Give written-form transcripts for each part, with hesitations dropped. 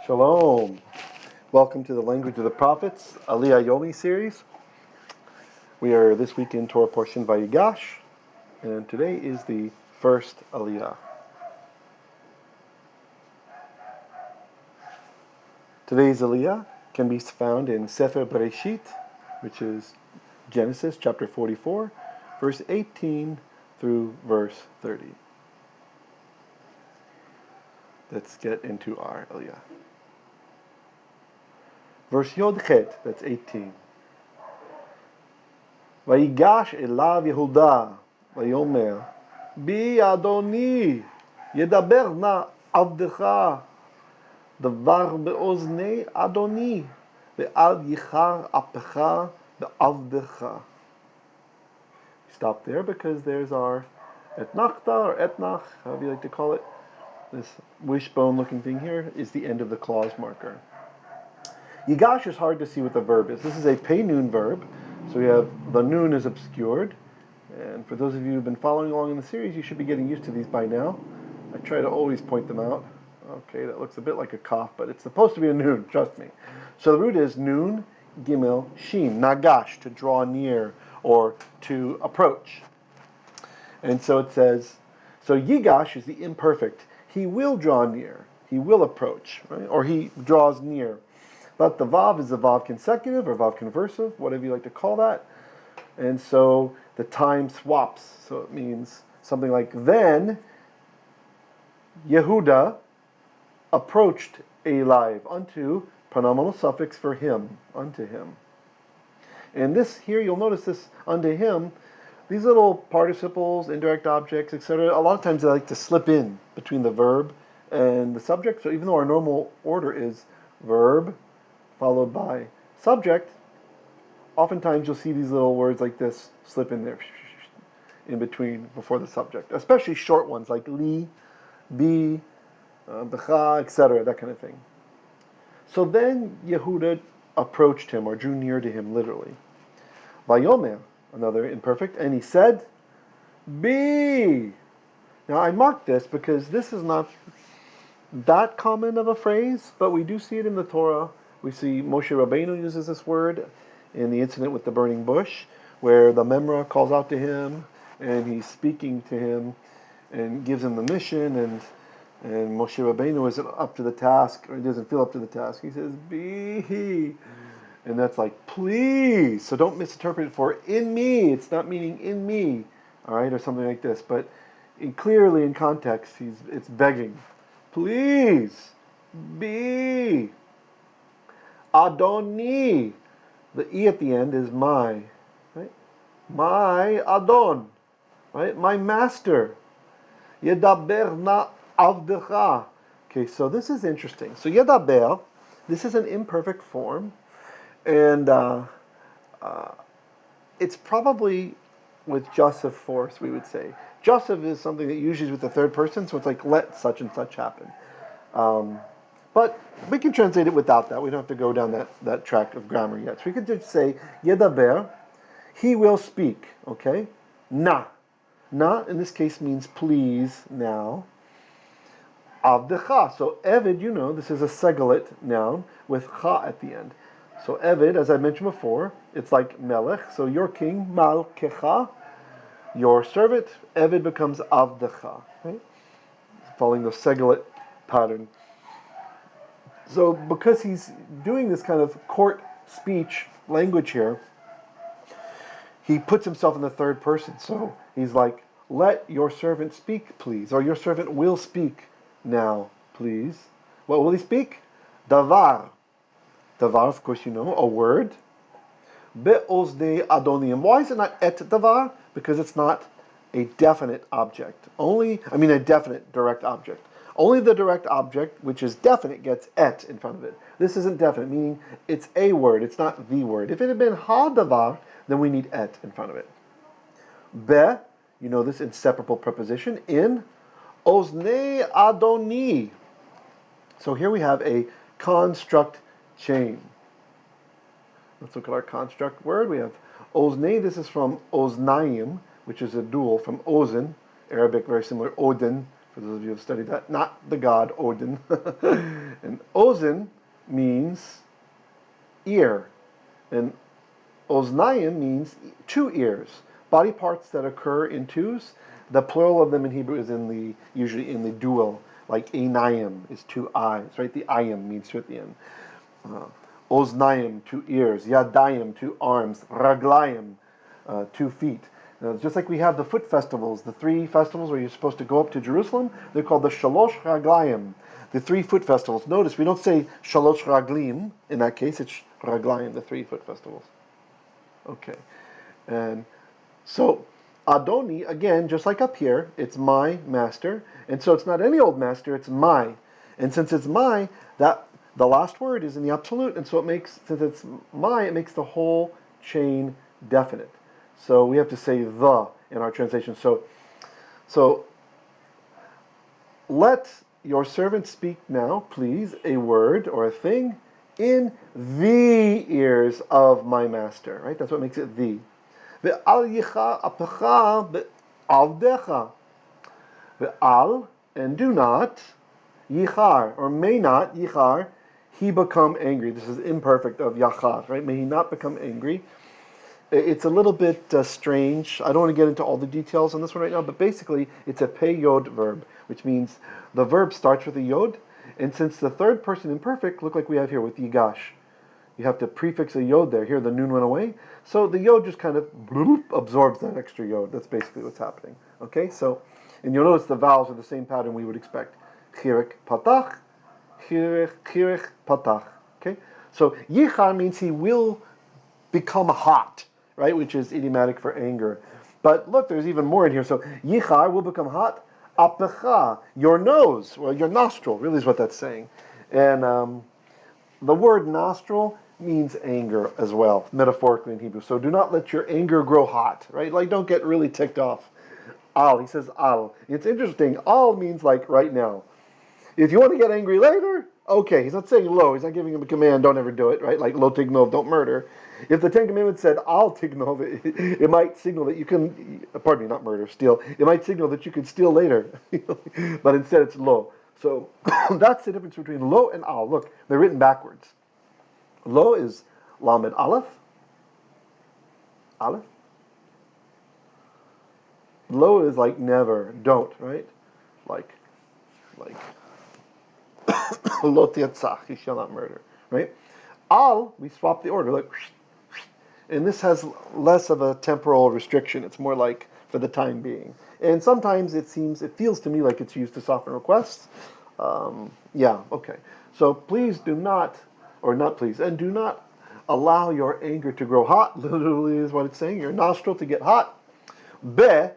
Shalom. Welcome to the Language of the Prophets, Aliyah Yomi series. We are this week in Torah portion Vayigash, and today is the first Aliyah. Today's Aliyah can be found in Sefer Pareshah, which is Genesis chapter 44, verse 18 through verse 30. Let's get into our Aliyah. Verse Yod-chet, that's 18. ויגש אליו יהודה, ויאמר, בי אדוני, ידבר נא עבדך, דבר באוזני אדוני, ואל ייחר אפך בעבדך. Stop there because there's our etnachta or etnach, however you like to call it. This wishbone looking thing here is the end of the clause marker. Yigash is hard to see what the verb is. This is a pay noon verb, so we have the noon is obscured. And for those of you who've been following along in the series, you should be getting used to these by now. I try to always point them out. Okay, that looks a bit like a cough, but it's supposed to be a noon, trust me. So the root is noon, gimel, shin, nagash, to draw near or to approach. And so it says, so yigash is the imperfect. He will draw near, he will approach, right? Or he draws near. But the vav is the vav consecutive or vav conversive, whatever you like to call that. And so the time swaps. So it means something like, then Yehudah approached Aliya unto pronominal suffix for him, unto him. And this here, you'll notice this unto him, these little participles, indirect objects, etc., a lot of times they like to slip in between the verb and the subject. So even though our normal order is verb followed by subject, oftentimes you'll see these little words like this slip in there, in between, before the subject, especially short ones like li, bi, b'cha, etc., that kind of thing. So then Yehudah approached him, or drew near to him, literally. Vayomer, another imperfect, and he said, Bi. Now I marked this because this is not that common of a phrase, but we do see it in the Torah. We see Moshe Rabbeinu uses this word in the incident with the burning bush, where the Memra calls out to him, and he's speaking to him, and gives him the mission, and Moshe Rabbeinu isn't up to the task, or he doesn't feel up to the task. He says, Be. And that's like, please. So don't misinterpret it for in me. It's not meaning in me, all right, or something like this. But clearly in context, it's begging. Please, be. Adoni. The E at the end is my, right? My Adon, right? My master. Yedaber na avdecha. Okay, so this is interesting. So yedaber, this is an imperfect form, and it's probably with Joseph force, we would say. Joseph is something that usually is with the third person, so it's like, let such and such happen. But we can translate it without that. We don't have to go down that track of grammar yet. So we could just say, yedaber, he will speak, okay? Na. Na, in this case, means please, now. Avdecha. So Eved, you know, this is a segalit noun with cha at the end. So Eved, as I mentioned before, it's like melech. So your king, malkecha, your servant. Eved becomes avdecha, right? Following the segalit pattern. So because he's doing this kind of court speech language here, he puts himself in the third person. So he's like, let your servant speak, please. Or your servant will speak now, please. What will he speak? Davar. Davar, of course, you know, a word. Be'ozdei adonim. Why is it not et davar? Because it's not a definite object. A definite direct object. Only the direct object, which is definite, gets et in front of it. This isn't definite, meaning it's a word, it's not the word. If it had been ha davar, then we need et in front of it. Be, you know this inseparable preposition, in oznei adoni. So here we have a construct chain. Let's look at our construct word. We have oznei, this is from oznayim, which is a dual from ozen, Arabic very similar, Odin, for those of you who have studied that, not the god Odin. And ozen means ear. And oznayim means two ears. Body parts that occur in twos. The plural of them in Hebrew is usually in the dual, like einayim is two eyes, right? The ayim means two at the end. Oznayim, two ears. Yadayim, two arms. Raglayim, 2 feet. Just like we have the foot festivals, the 3 festivals where you're supposed to go up to Jerusalem, they're called the Shalosh Raglayim, the 3 foot festivals. Notice we don't say Shalosh Raglim in that case, it's Raglayim, the 3 foot festivals. Okay. And so Adoni, again, just like up here, it's my master. And so it's not any old master, it's my. And since it's my, that the last word is in the absolute, and so it makes, since it's my, it makes the whole chain definite. So we have to say the in our translation. So let your servant speak now, please, a word or a thing in the ears of my master. Right? That's what makes it the. Ve'al yicha apecha be'avdecha. Ve'al, and do not, yichar, or may not, yichar, he become angry. This is imperfect of yachar, right? May he not become angry. It's a little bit strange. I don't want to get into all the details on this one right now, but basically it's a pei yod verb, which means the verb starts with a yod, and since the third person imperfect, look like we have here with yigash, you have to prefix a yod there. Here the nun went away, so the yod just kind of absorbs that extra yod. That's basically what's happening. Okay, so, and you'll notice the vowels are the same pattern we would expect. Chirek patach, chirek patach. Okay, so yichar means he will become hot, right, which is idiomatic for anger. But look, there's even more in here. So yichar will become hot. Apecha, your nose, well, your nostril, really is what that's saying. And the word nostril means anger as well, metaphorically in Hebrew. So do not let your anger grow hot, right? Like, don't get really ticked off. Al, he says al. It's interesting. Al means like right now. If you want to get angry later, okay. He's not saying lo. He's not giving him a command, don't ever do it, right? Like lo tignov, don't murder. If the Ten Commandments said al tignov, it might signal that you can, pardon me, not murder, steal. It might signal that you could steal later. But instead it's lo. So that's the difference between lo and al. Look, they're written backwards. Lo is lamed aleph. Aleph. Lo is like never, don't, right? Like lo tiatzach, you shall not murder, right? Al, we swap the order, like, and this has less of a temporal restriction. It's more like for the time being. And sometimes it feels to me like it's used to soften requests. Yeah, okay. So please do not, or not please, and do not allow your anger to grow hot. Literally is what it's saying. Your nostril to get hot. Be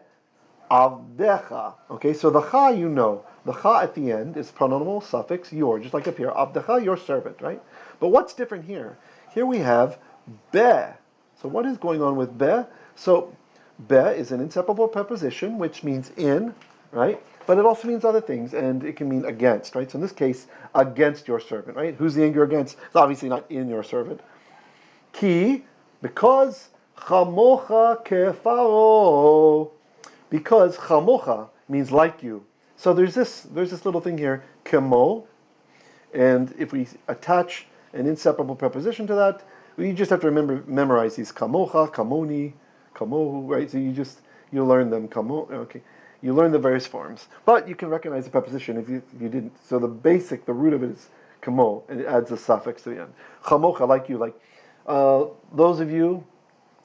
avdecha. Okay, so the cha you know. The cha at the end is pronominal suffix your, just like up here. Avdecha, your servant, right? But what's different here? Here we have be. So what is going on with be? So be is an inseparable preposition, which means in, right? But it also means other things, and it can mean against, right? So in this case, against your servant, right? Who's the anger against? It's obviously not in your servant. Ki, because chamocha kefaro. Because chamocha means like you. So there's this little thing here, kemo, and if we attach an inseparable preposition to that, you just have to memorize these kamocha, kamoni, kamohu, right? So you learn them, okay. You learn the various forms. But you can recognize the preposition if you didn't. So the root of it is kamo, and it adds a suffix to the end. Chamocha, like you, like those of you,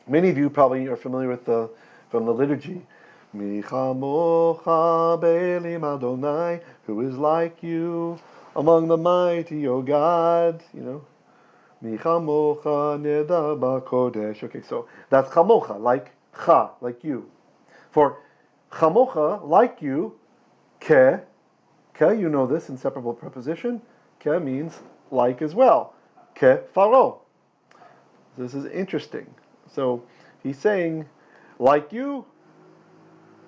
many of you probably are familiar with from the liturgy. Mi chamocha be'elim Adonai, who is like you among the mighty, O God, you know. Mi chamocha nedar ba'kodesh. Okay, so that's chamocha, like cha, like you. For chamocha, like you, ke, you know this inseparable preposition. Ke means like as well. Ke faro. This is interesting. So he's saying, like you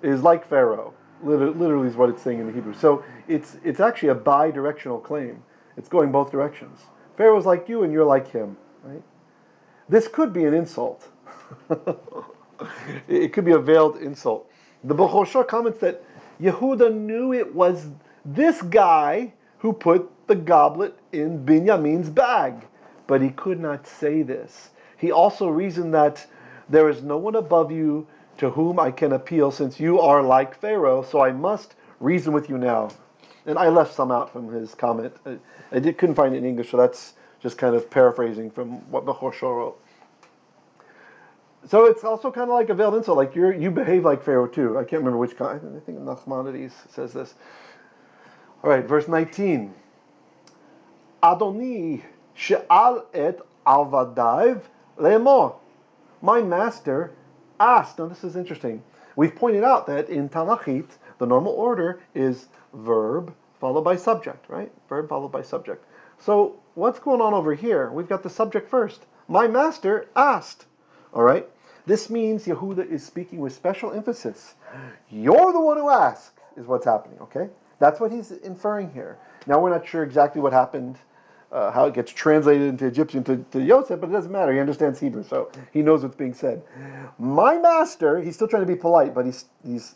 is like Pharaoh. Literally is what it's saying in the Hebrew. So it's actually a bi-directional claim. It's going both directions. Pharaoh's like you and you're like him, right? This could be an insult. It could be a veiled insult. The Pareshah comments that Yehudah knew it was this guy who put the goblet in Binyamin's bag. But he could not say this. He also reasoned that there is no one above you to whom I can appeal, since you are like Pharaoh, so I must reason with you now. And I left some out from his comment. Couldn't find it in English, so that's just kind of paraphrasing from what the Pareshah wrote. So it's also kind of like a veiled insult, like you behave like Pharaoh too. I can't remember which kind. I think Nachmanides says this. All right, verse 19. Adoni she'al et avadav le'emor. My master asked. Now this is interesting. We've pointed out that in Tanachit, the normal order is verb followed by subject, right? Verb followed by subject. So what's going on over here? We've got the subject first. My master asked. All right? This means Yehudah is speaking with special emphasis. You're the one who asked, is what's happening, okay? That's what he's inferring here. Now we're not sure exactly what happened, how it gets translated into Egyptian to Yoseph, but it doesn't matter. He understands Hebrew, so he knows what's being said. My master, he's still trying to be polite, but he's he's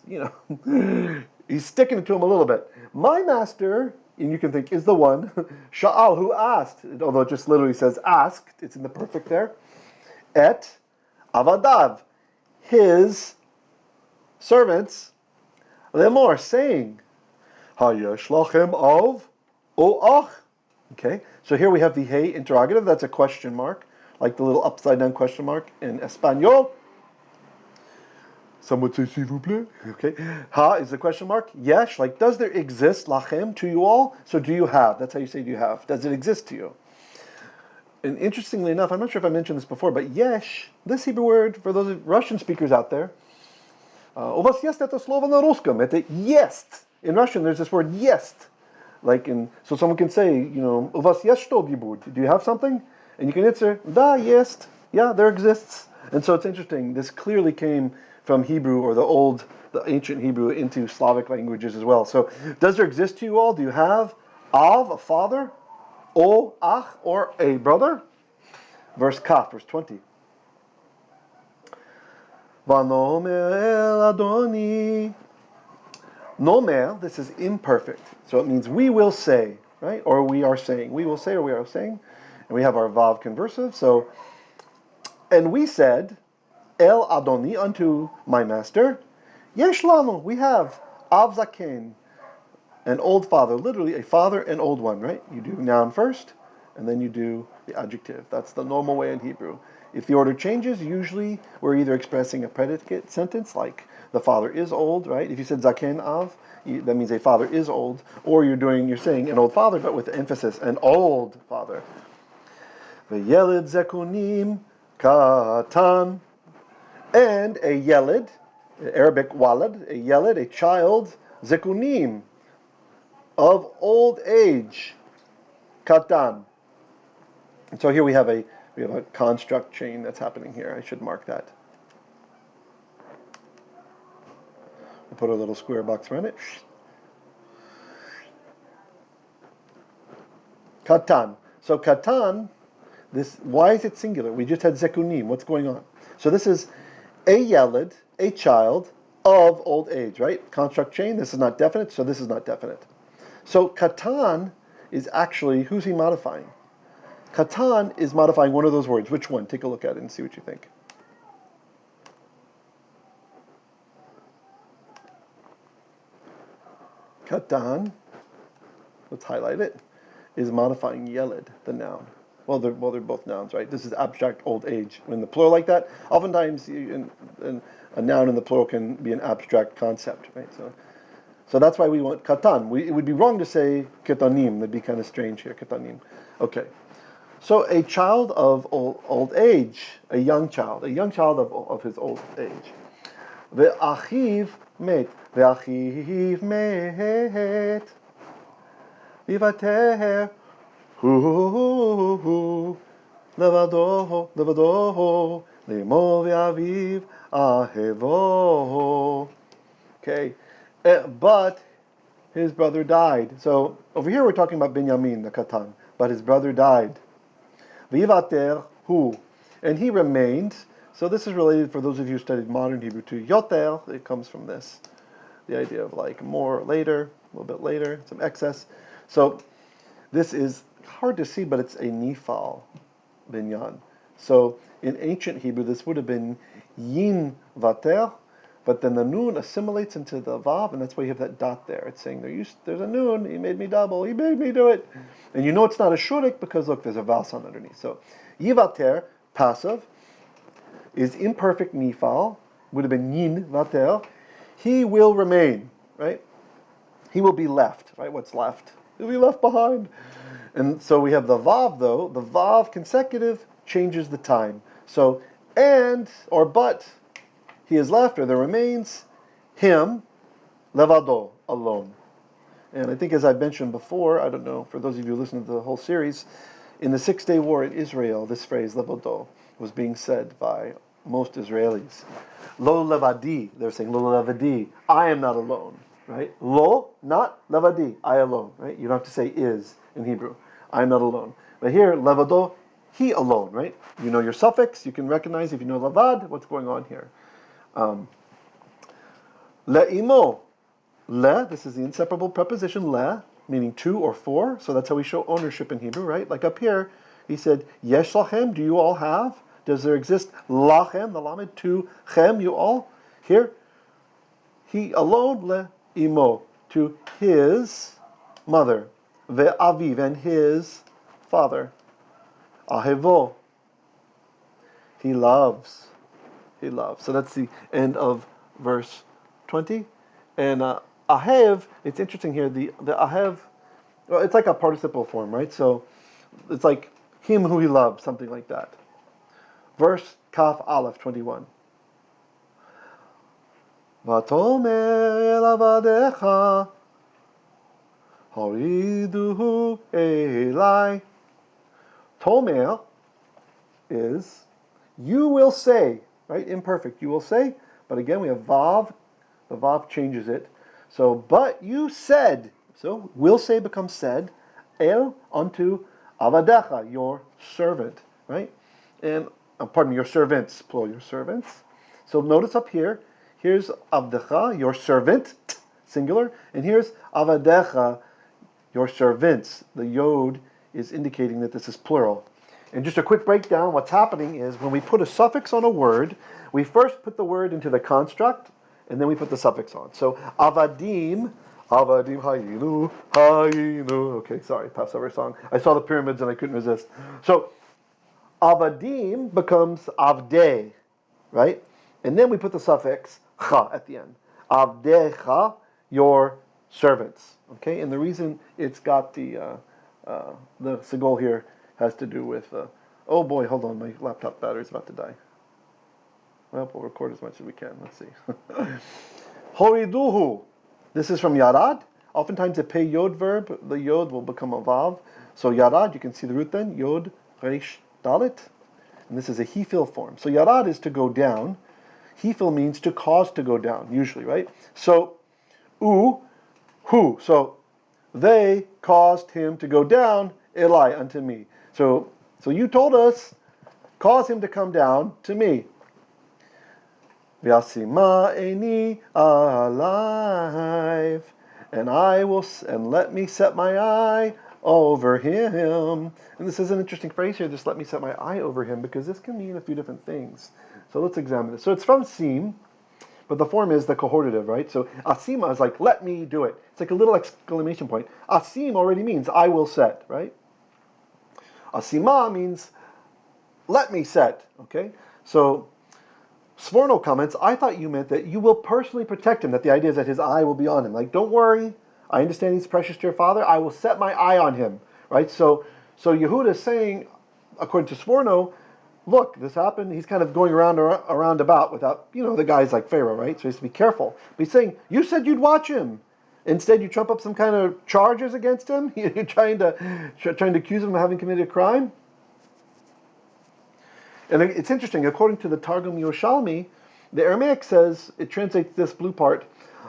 sticking it to him a little bit. My master, and you can think, is the one, Sha'al, who asked, although it just literally says asked, it's in the perfect there, et avadav, his servants, lemor, saying, hayesh lachem av o ach. Okay, so here we have the hey interrogative, that's a question mark, like the little upside down question mark in Espanol. Some would say s'il vous plaît. Okay, ha is the question mark, yesh, like does there exist lachem, to you all? So do you have, that's how you say do you have, does it exist to you? And interestingly enough, I'm not sure if I mentioned this before, but yesh, this Hebrew word, for those Russian speakers out there, у вас есть это слово на русском, это есть. In Russian, there's this word есть. So someone can say, у вас есть что-нибудь? Do you have something? And you can answer, да, есть. Yeah, there exists. And so it's interesting. This clearly came from Hebrew, or the ancient Hebrew, into Slavic languages as well. So does there exist to you all? Do you have av, a father? O ach, or a brother? Verse 20. Vanomer Adoni. Nomer, this is imperfect. So it means we will say, right? Or we are saying. We will say or we are saying. And we have our vav conversive. So, and we said, El Adoni, unto my master, Yesh lanu, we have av zaken, an old father, literally a father and old one, right? You do noun first, and then you do the adjective. That's the normal way in Hebrew. If the order changes, usually we're either expressing a predicate sentence, like the father is old, right? If you said zaken av, that means a father is old, or you're saying an old father, but with emphasis, an old father. V'yeled zekunim katan, and a yeled, Arabic walad, a yeled, a child, zekunim, of old age, katan. And so here we have a construct chain that's happening here. I should mark that. We'll put a little square box around it. Katan. So katan, why is it singular? We just had zekunim. What's going on? So this is a yeled, a child of old age, right? Construct chain. This is not definite, so this is not definite. So katan is actually, who's he modifying? Katan is modifying one of those words. Which one? Take a look at it and see what you think. Katan, let's highlight it, is modifying yeled, the noun. Well, they're both nouns, right? This is abstract old age. When the plural like that, oftentimes a noun in the plural can be an abstract concept, right? So that's why we want katan. It would be wrong to say ketanim. That'd be kind of strange here, ketanim. Okay. So a child of old age, a young child of his old age. Ve'achiv met. Ve'achiv met. Vivater. Hu. Levado. Lemo ve'aviv ahevo. Okay. But his brother died. So over here we're talking about Binyamin, the katan. But his brother died. Vivater hu, and he remained. So this is related, for those of you who studied modern Hebrew, to yoter. It comes from this, the idea of like more later, a little bit later, some excess. So This is hard to see, but it's a nifal binyan. So in ancient Hebrew, this would have been yin vater, but then the nun assimilates into the vav, and that's why you have that dot there. It's saying there's a nun, he made me double, he made me do it. And you know it's not a shurik because look, there's a vowel sound underneath. So yivater, passive, is imperfect nifal, would have been yin vater. He will remain, right? He will be left, right? What's left? He'll be left behind. And so we have the vav though. The vav consecutive changes the time. So and or but he is left or there remains him levado alone. And I think as I mentioned before, I don't know for those of you who listen to the whole series, in the 6-day war in Israel, this phrase levado was being said by most Israelis. Lo levadi, they're saying lo levadi, I am not alone. Right? Lo, not levadi, I alone. Right? You don't have to say is in Hebrew. I'm not alone. But here, levado, he alone. Right? You know your suffix. You can recognize if you know levad, what's going on here. Le'imo. Le, this is the inseparable preposition le, meaning to or for. So that's how we show ownership in Hebrew, right? Like up here, he said, yesh lachem, do you all have? Does there exist lachem, the lamed, to chem, you all? Here, he alone, le imo, to his mother, ve'aviv, and his father, ahevo, he loves, he loves. So that's the end of verse 20. And ahev, it's interesting here, the ahev, well, it's like a participle form, right? So it's like him who he loves, something like that. Verse kaf aleph 21. Vatomer el avadecha horiduhu elai. Tomer is you will say, right? Imperfect, you will say. But again, we have vav. The vav changes it. So, but you said. So, will say becomes said. El unto avadecha, your servant, right? And pardon me, your servants, plural, your servants. So notice up here. Here's avdecha, your servant, singular, and here's avadecha, your servants. The yod is indicating that this is plural. And just a quick breakdown, what's happening is when we put a suffix on a word, we first put the word into the construct, and then we put the suffix on. So avadim hayinu, hayinu. Okay, sorry, Passover song. I saw the pyramids and I couldn't resist. So avadim becomes avde, right? And then we put the suffix cha at the end. Avdecha, your servants. Okay, and the reason it's got the sigol here has to do with, oh boy, hold on, my laptop battery's about to die. Well, we'll record as much as we can. Let's see. Horiduhu. This is from yarad. Oftentimes a pei yod verb, the yod will become a vav. So yarad, you can see the root then, yod, reish, dalit. And this is a hefil form. So yarad is to go down. Hefil means to cause to go down, usually, right? So, who. So, they caused him to go down, Eli, unto me. So you told us, cause him to come down to me. V'asima eni alive, and let me set my eye over him. And this is an interesting phrase here, just let me set my eye over him, because this can mean a few different things. So let's examine this. So it's from sim, but the form is the cohortative, right? So asima is like, let me do it. It's like a little exclamation point. Asim already means I will set, right? Asima means let me set, okay? So Sforno comments, I thought you meant that you will personally protect him, that the idea is that his eye will be on him. Like, don't worry, I understand he's precious to your father, I will set my eye on him, right? So Yehudah is saying, according to Sforno, look, this happened, he's kind of going around about without, the guy's like Pharaoh, right? So he has to be careful. But he's saying, you said you'd watch him. Instead, you trump up some kind of charges against him? You're trying to accuse him of having committed a crime? And it's interesting, according to the Targum Yerushalmi, the Aramaic says, it translates this blue part,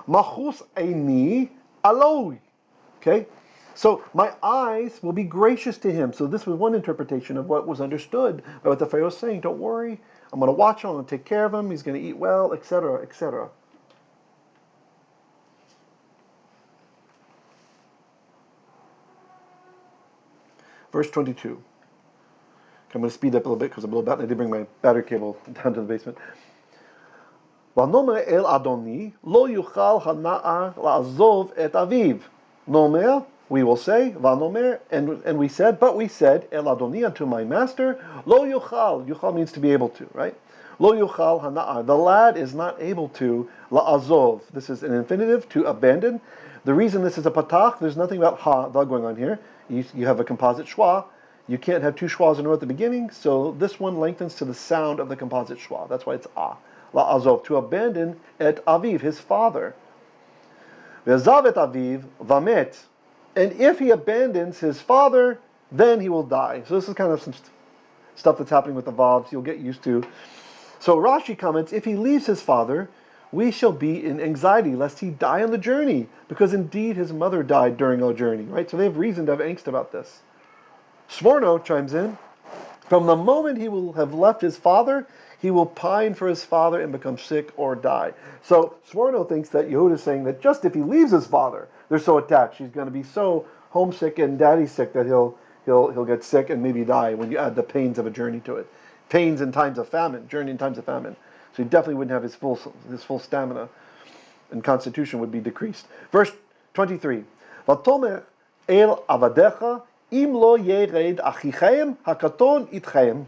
Machus eini aloi. Okay? So my eyes will be gracious to him. So this was one interpretation of what was understood by what the Pharaoh was saying. Don't worry, I'm going to watch him, I'm going to take care of him, he's going to eat well, etc., etc. Verse 22. Okay, I'm going to speed up a little bit because I'm a little bit. I did bring my battery cable down to the basement. Vanomer el Adoni lo yuchal hana'ar la'azov et aviv. Nomer, we will say, vanomer, and we said, but we said, el Adoni, unto my master, lo yuchal. Yuchal means to be able to, right? Lo yuchal hana'ar. The lad is not able to la'azov. This is an infinitive, to abandon. The reason this is a patach, there's nothing about ha, the going on here. You have a composite schwa. You can't have two schwas in a row at the beginning, so this one lengthens to the sound of the composite schwa. That's why it's ah. La'azov, to abandon et aviv, his father. Ve'azav et aviv vamet. And if he abandons his father, then he will die. So this is kind of some stuff that's happening with the vavs you'll get used to. So Rashi comments, if he leaves his father, we shall be in anxiety lest he die on the journey, because indeed his mother died during our journey, right? So they have reason to have angst about this. Sforno chimes in, from the moment he will have left his father, he will pine for his father and become sick or die. So Sforno thinks that Yehudah is saying that just if he leaves his father, they're so attached, he's going to be so homesick and daddy sick that he'll get sick and maybe die when you add the pains of a journey to it. Pains in times of famine, journey in times of famine. So he definitely wouldn't have his full stamina, and constitution would be decreased. Verse 23. Vatomer el avadecha im lo yered achichem hakaton itchem.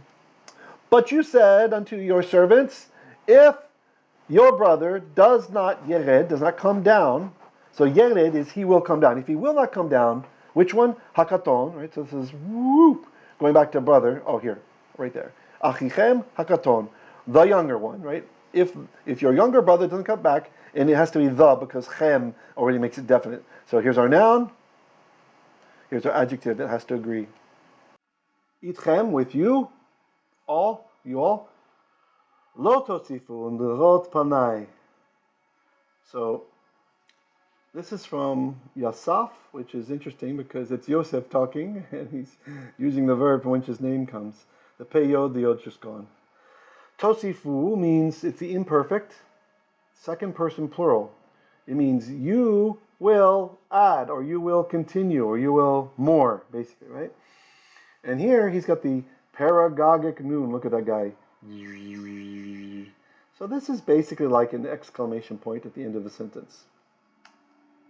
But you said unto your servants, if your brother does not come down, so yered is he will come down. If he will not come down, which one? Hakaton, right? So this is whoop, going back to brother. Oh, here, right there. Achichem hakaton, the younger one, right? If your younger brother doesn't come back, and it has to be the because chem already makes it definite. So here's our noun. Here's our adjective that has to agree. Itchem, with you. All, you all. Lo tosifu underot panai. So this is from Yoseph, which is interesting because it's Yoseph talking, and he's using the verb from which his name comes. The pei yod, the yod's just gone. Tosifu means it's the imperfect, second person plural. It means you will add, or you will continue, or you will more, basically, right? And here he's got the paragogic noon. Look at that guy. So this is basically like an exclamation point at the end of the sentence.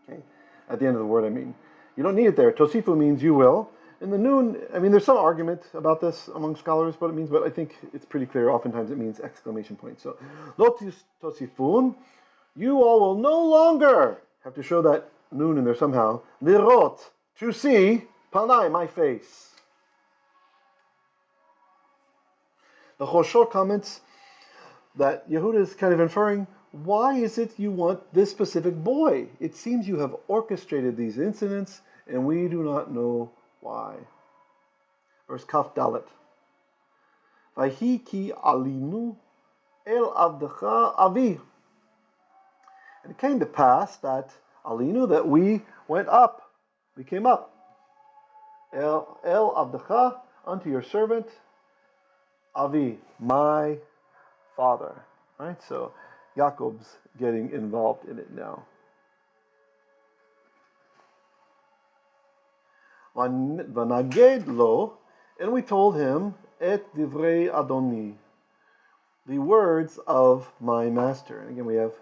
Okay, at the end of the word, I mean. You don't need it there. Tosifu means you will. And the noon, I mean, there's some argument about this among scholars, what it means, but I think it's pretty clear. Oftentimes it means exclamation point. So, lo tosifun, you all will no longer have to show that noon in there somehow. Lirot, to see, panai, my face. The Choshor comments that Yehudah is kind of inferring, why is it you want this specific boy? It seems you have orchestrated these incidents, and we do not know why. Verse Kaf Dalet. Vahi ki alinu el avdecha avi. And it came to pass that alinu, that we went up, we came up. El avdecha, unto your servant, avi, my father. Right? So Yaakov's getting involved in it now. Vanaged lo, and we told him et divrei Adoni, the words of my master. And again, we have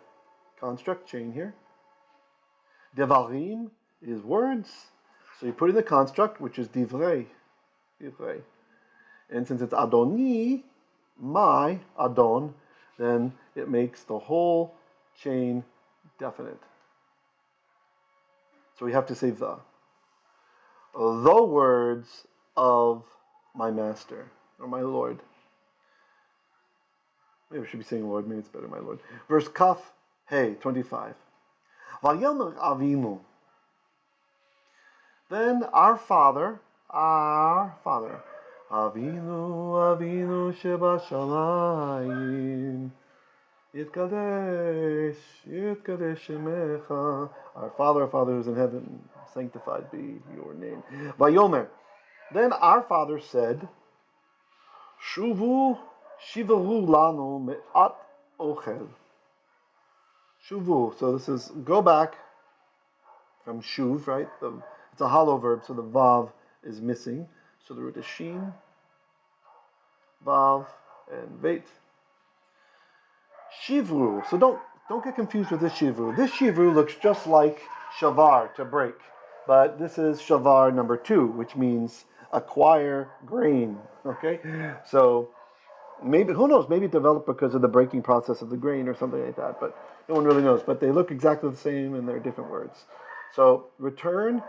construct chain here. Devarim is words, so you put in the construct, which is divrei. And since it's Adoni, my Adon, then it makes the whole chain definite. So we have to say the words of my master, or my Lord. Maybe we should be saying Lord, maybe it's better, my Lord. Verse Kaf, Hey, 25. Vayomer Avinu. Then our father, Avinu Sheba Shalayim, Yitkadesh Shemecha. Our Father who's in heaven, sanctified be your name. Vayomer. Then our father said, Shuvu shivaru lanu me'at ochel. Shuvu. So this is go back from shuv, right? It's a hollow verb, so the vav is missing. So the root is shin, vav, and veit. Shivru. So don't get confused with this shivru. This shivru looks just like shavar, to break. But this is shavar number 2, which means acquire grain. Okay? So maybe, who knows, maybe it developed because of the breaking process of the grain or something like that, but no one really knows. But they look exactly the same and they're different words. So return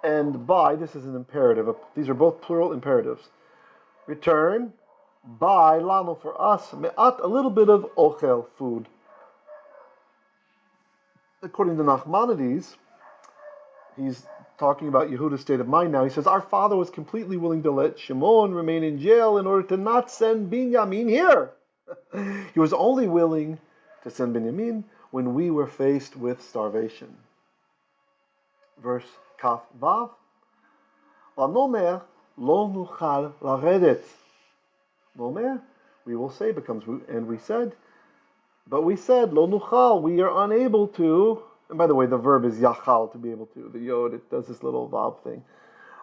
and buy, this is an imperative. These are both plural imperatives. Return, buy, lano, for us, me'at, a little bit of ochel, food. According to Nachmanides, he's talking about Yehudah's state of mind now. He says, our father was completely willing to let Shimon remain in jail in order to not send Binyamin here. He was only willing to send Binyamin when we were faced with starvation. Verse Kaf Vav. Vanomer lo nuchal laredet. Nomer, we will say, becomes, and we said, but we said, lo nuchal, we are unable to, and by the way, the verb is yachal, to be able to. The yod, it does this little vav thing.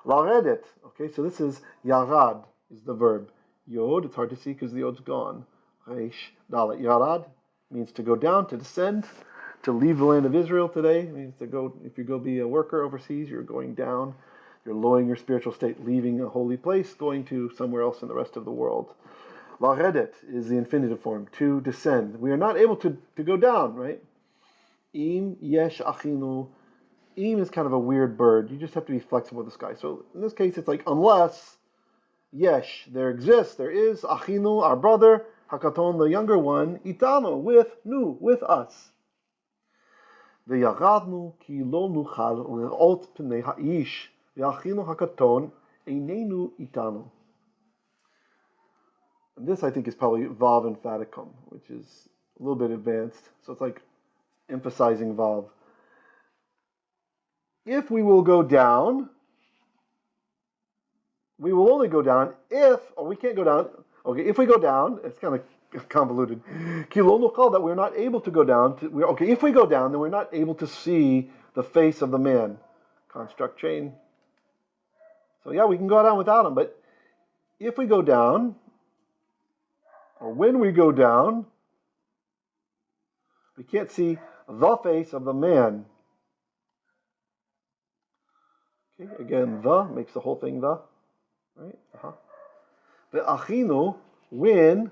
Laredet, okay, so this is yarad, is the verb. Yod, it's hard to see because the yod's gone. Reish, dalet, yarad, means to go down, to descend, to leave the land of Israel today. It means to go, if you go be a worker overseas, you're going down. You're lowering your spiritual state, leaving a holy place, going to somewhere else in the rest of the world. Laredet is the infinitive form, to descend. We are not able to go down, right? Im yesh achinu. Im is kind of a weird bird. You just have to be flexible with this guy. So in this case, it's like unless yesh, there exists, there is achinu, our brother, hakaton, the younger one, itano, with us. Ve'yaradnu ki lo nuchal le'ot pnei ha'ish ve'achinu hakaton einenu itano. And this, I think, is probably vav emphaticum, which is a little bit advanced. So it's like emphasizing vav. If we will go down, we will only go down if, or we can't go down. Okay, if we go down, it's kind of convoluted. Kilol that we're not able to go down. Okay, if we go down, then we're not able to see the face of the man. Construct chain. So yeah, we can go down without him, but if we go down, or when we go down, we can't see the face of the man. Okay, again, the makes the whole thing the, right? The achinu, when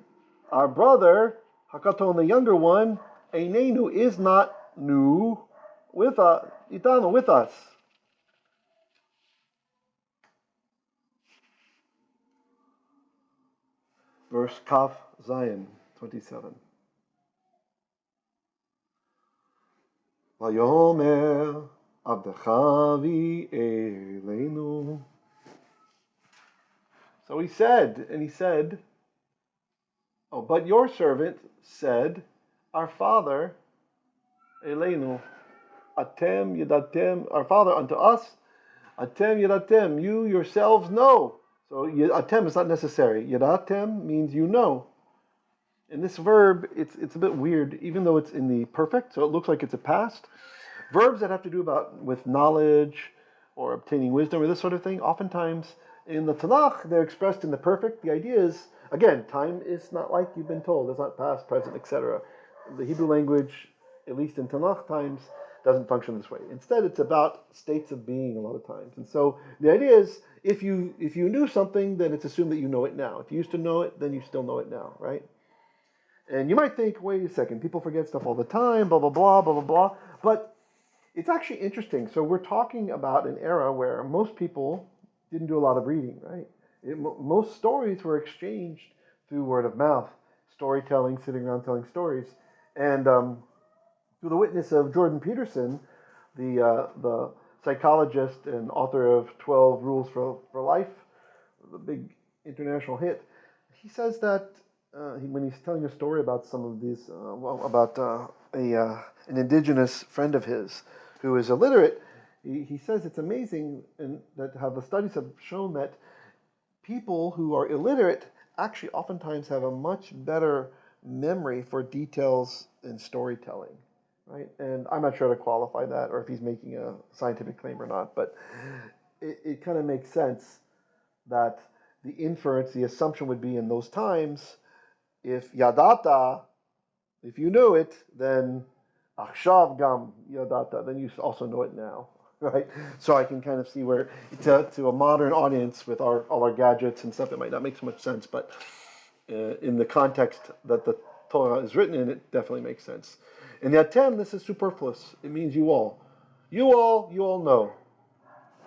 our brother, hakaton, the younger one, einenu, is not new, with us, itano, with us. Verse Kaf Zayin 27. Vayomer abdecha v'eleinu. So he said, oh, but your servant said, our father, Eleinu, atem yadatem, our father unto us, atem yadatem, you yourselves know. So atem is not necessary. Yadatem means you know. And this verb, it's a bit weird, even though it's in the perfect, so it looks like it's a past. Verbs that have to do with knowledge or obtaining wisdom or this sort of thing, oftentimes in the Tanakh, they're expressed in the perfect. The idea is, again, time is not like you've been told. It's not past, present, etc. The Hebrew language, at least in Tanakh times, doesn't function this way. Instead, it's about states of being a lot of times. And so the idea is, if you knew something, then it's assumed that you know it now. If you used to know it, then you still know it now, right? And you might think, wait a second, people forget stuff all the time, blah, blah, blah, blah, blah, blah. But it's actually interesting. So we're talking about an era where most people didn't do a lot of reading, right? Most stories were exchanged through word of mouth, storytelling, sitting around telling stories. And through the witness of Jordan Peterson, the psychologist and author of 12 Rules for Life, the big international hit, he says that when he's telling a story about some of these, an indigenous friend of his who is illiterate, he says it's amazing that how the studies have shown that people who are illiterate actually oftentimes have a much better memory for details in storytelling, right? And I'm not sure how to qualify that or if he's making a scientific claim or not, but it kind of makes sense that the inference, the assumption would be in those times, if yadata, if you knew it, then achshav gam yadata, then you also know it now, right? So I can kind of see where, to a modern audience with all our gadgets and stuff, it might not make so much sense, but in the context that the Torah is written in, it definitely makes sense. In the Atem, this is superfluous. It means you all. You all know,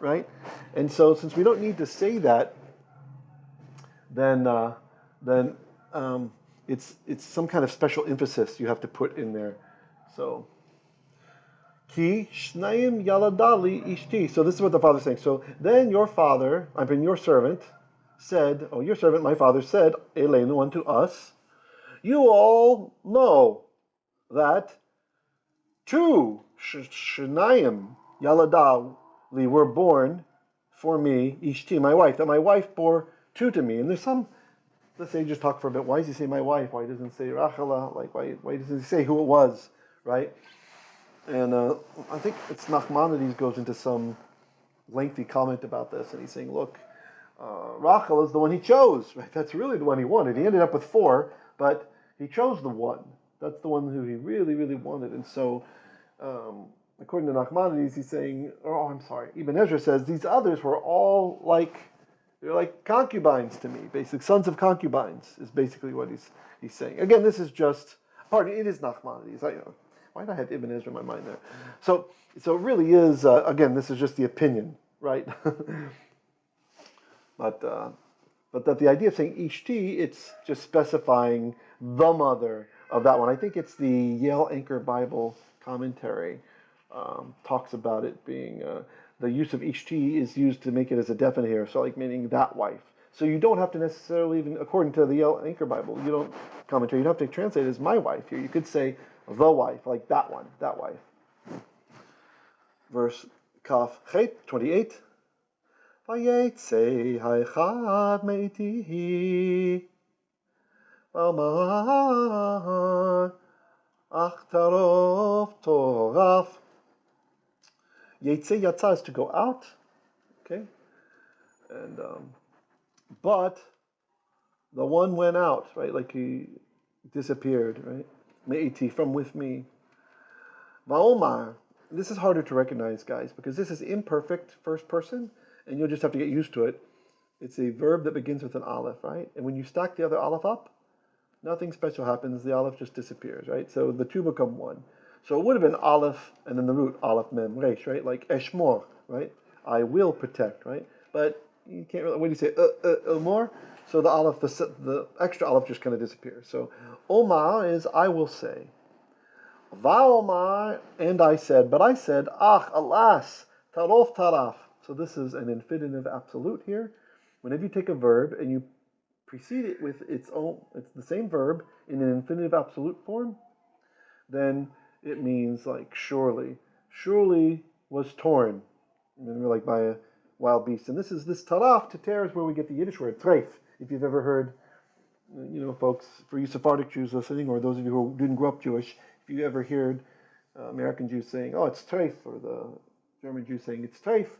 right? And so, since we don't need to say that, then it's some kind of special emphasis you have to put in there. So, ki shnayim yaladali ishti. So this is what the father's saying. So then your father, I mean your servant, said, your servant, my father said, Eleinu, unto us, you all know that two shnayim yaladali were born for me, ishti, my wife, that my wife bore two to me. And there's some, let's say, just talk for a bit. Why does he say my wife? Why doesn't he say Rachala? Like, why doesn't he say who it was, right? And I think it's Nachmanides goes into some lengthy comment about this, and he's saying, look, Rachel is the one he chose, right? That's really the one he wanted. He ended up with 4, but he chose the one. That's the one who he really, really wanted. And so, according to Nachmanides, he's saying, Ibn Ezra says, these others were all they're like concubines to me, basically. Sons of concubines is basically what he's saying. Again, this is just, it is Nachmanides. Why did I have Ibn Ezra in my mind there? So it really is, again, this is just the opinion, right? But that the idea of saying Ishti, it's just specifying the mother of that one. I think it's the Yale Anchor Bible commentary talks about it being, the use of Ishti is used to make it as a definite here, so like meaning that wife. So you don't have to necessarily, even according to the Yale Anchor Bible, you don't commentary, you don't have to translate it as my wife here. You could say the wife, like that one, that wife. Verse Kaf Chet 28. Vayetze ha'echad meitihi v'amar ach tarov toraf. Yetze yatsa is to go out, okay, and but the one went out, right? Like he disappeared, right? Meiti, from with me. Va'omar. This is harder to recognize, guys, because this is imperfect first person, and you'll just have to get used to it. It's a verb that begins with an aleph, right? And when you stack the other aleph up, nothing special happens. The aleph just disappears, right? So the two become one. So it would have been aleph and then the root aleph mem resh, right? Like eshmor, right? I will protect, right? But you can't really. What do you say? More. So the aleph, the extra aleph just kind of disappears. So omar is I will say. Vaomar, and I said, but I said, ach, alas, tarof taraf. So this is an infinitive absolute here. Whenever you take a verb and you precede it with it's the same verb in an infinitive absolute form, then it means like surely was torn, like by a wild beast. And this taraf, to tear, is where we get the Yiddish word treif. If you've ever heard, folks, for you Sephardic Jews listening, or those of you who didn't grow up Jewish, if you ever heard American Jews saying, oh, it's treif, or the German Jews saying it's treif,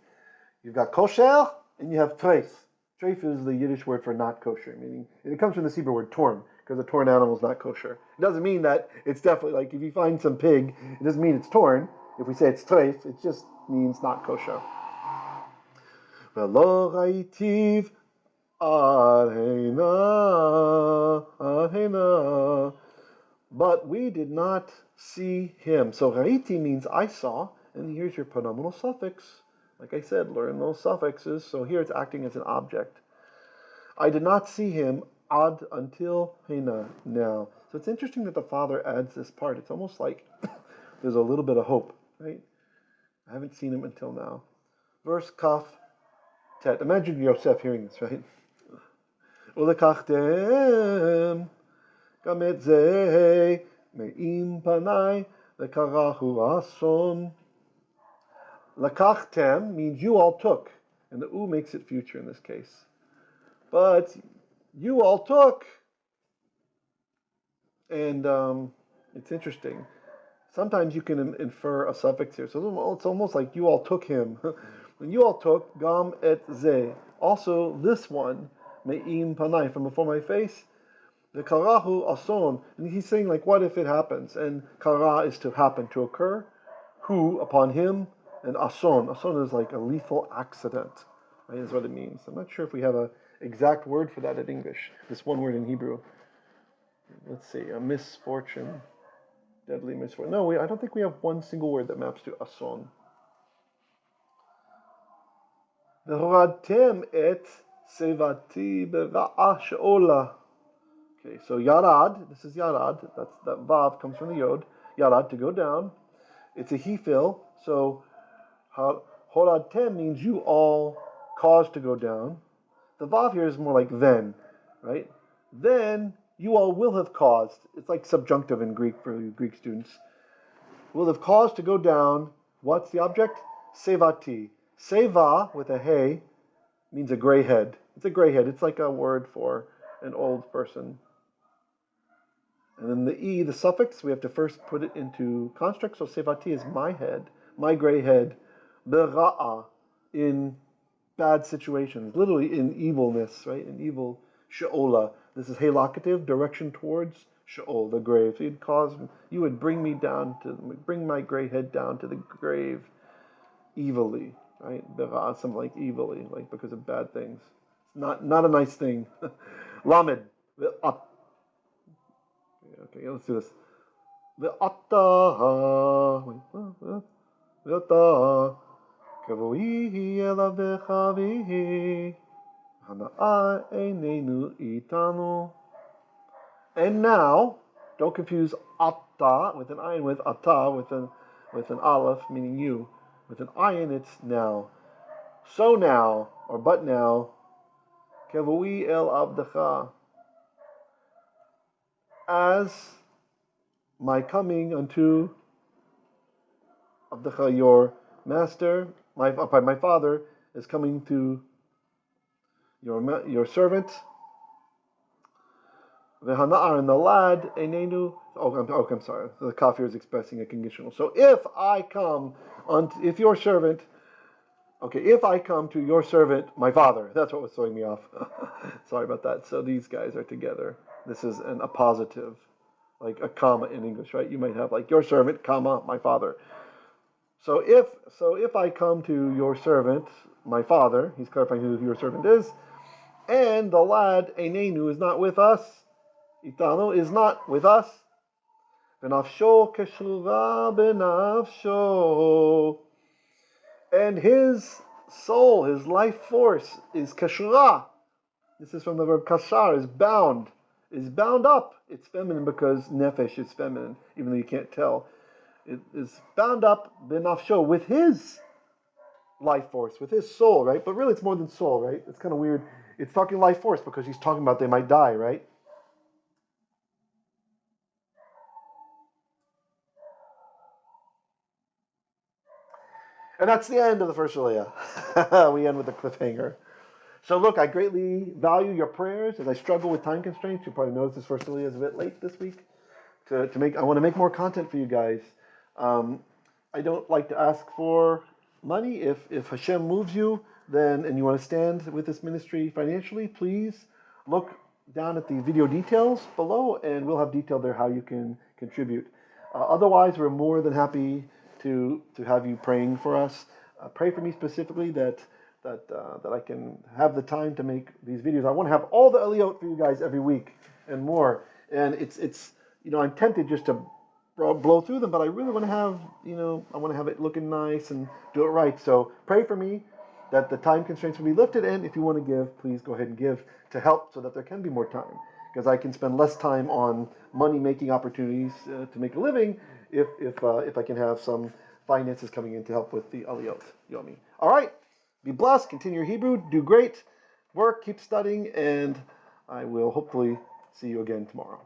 you've got kosher and you have treif. Treif is the Yiddish word for not kosher, meaning it comes from the Hebrew word torn, because a torn animal is not kosher. It doesn't mean that it's definitely, like if you find some pig, it doesn't mean it's torn. If we say it's treif, it just means not kosher. V'lo raitiv arheina. But we did not see him. So raiti means I saw, and here's your pronominal suffix. Like I said, learn those suffixes. So here it's acting as an object. I did not see him ad until hina now. So it's interesting that the father adds this part. It's almost like there's a little bit of hope, right? I haven't seen him until now. Verse kaf tet. Imagine Yoseph hearing this, right? Ulekachtem gamet ze me'im panai lekarahu ason. Lakachtem means you all took, and the u makes it future in this case. But you all took, and it's interesting. Sometimes you can infer a suffix here. So it's almost like you all took him. When you all took, gam et ze, also this one, me'im panai, from before my face, the karahu ason, and he's saying like, what if it happens? And kara is to happen, to occur, who, upon him, and ason is like a lethal accident, right, is what it means. I'm not sure if we have a exact word for that in English, this one word in Hebrew. Let's see, a misfortune, deadly misfortune. No, I don't think we have one single word that maps to ason. V'horadtem et sevati b'ra'a she'ola. Okay, so yarad, this is yarad, that vav comes from the yod, yarad, to go down. It's a hefil, so horadtem means you all caused to go down. The vav here is more like then, right? Then you all will have caused. It's like subjunctive in Greek for you Greek students. Will have caused to go down. What's the object? Sevati. Seva with a hey means a gray head. It's a gray head. It's like a word for an old person. And then the e, the suffix, we have to first put it into construct. So sevati is my head, my gray head. Bera'a, in bad situations, literally in evilness, right? In evil. She'ola. This is hey locative, direction towards Sheol, the grave. So you would bring my gray head down to the grave evilly, right? Bera'a, something like evilly, like because of bad things. It's not a nice thing. Lamed. Okay, let's do this. Ve'ata, ve'ata, kavoihi elav v'chavihi, hana'a einenu itanu. And now, don't confuse atta with an ayin with ata with an aleph, meaning you. With an ayin, it's now. So now, or but now, kavoi el avdecha, as my coming unto Abdecha, your master, my father is coming to your servant. V'hana'ar, and the lad, enenu. I'm sorry. The kaf here is expressing a conditional. So if I come if your servant, if I come to your servant, my father. That's what was throwing me off. Sorry about that. So these guys are together. This is a positive, like a comma in English, right? You might have like your servant, comma, my father. So if I come to your servant, my father, he's clarifying who your servant is, and the lad, enenu, is not with us, itano, is not with us, benafsho kashurah benafsho, and his soul, his life force is kashurah. This is from the verb kashar, is bound up. It's feminine because nephesh is feminine, even though you can't tell. It is bound up benafsho, with his life force, with his soul, right? But really it's more than soul, right? It's kind of weird. It's talking life force because he's talking about they might die, right? And that's the end of the first Aliyah. We end with a cliffhanger. So look, I greatly value your prayers as I struggle with time constraints. You probably noticed this first Aliyah is a bit late this week. I want to make more content for you guys. I don't like to ask for money. If Hashem moves you, and you want to stand with this ministry financially, please look down at the video details below, and we'll have detail there how you can contribute. Otherwise, we're more than happy to have you praying for us. Pray for me specifically that I can have the time to make these videos. I want to have all the Aliyot for you guys every week and more. And it's I'm tempted just to blow through them, but I really want to have I want to have it looking nice and do it right. So pray for me that the time constraints will be lifted, and if you want to give, please go ahead and give to help so that there can be more time, because I can spend less time on money making opportunities to make a living if I can have some finances coming in to help with the Aliyot, yomi. All right, be blessed, continue your Hebrew, do great work, keep studying, and I will hopefully see you again tomorrow.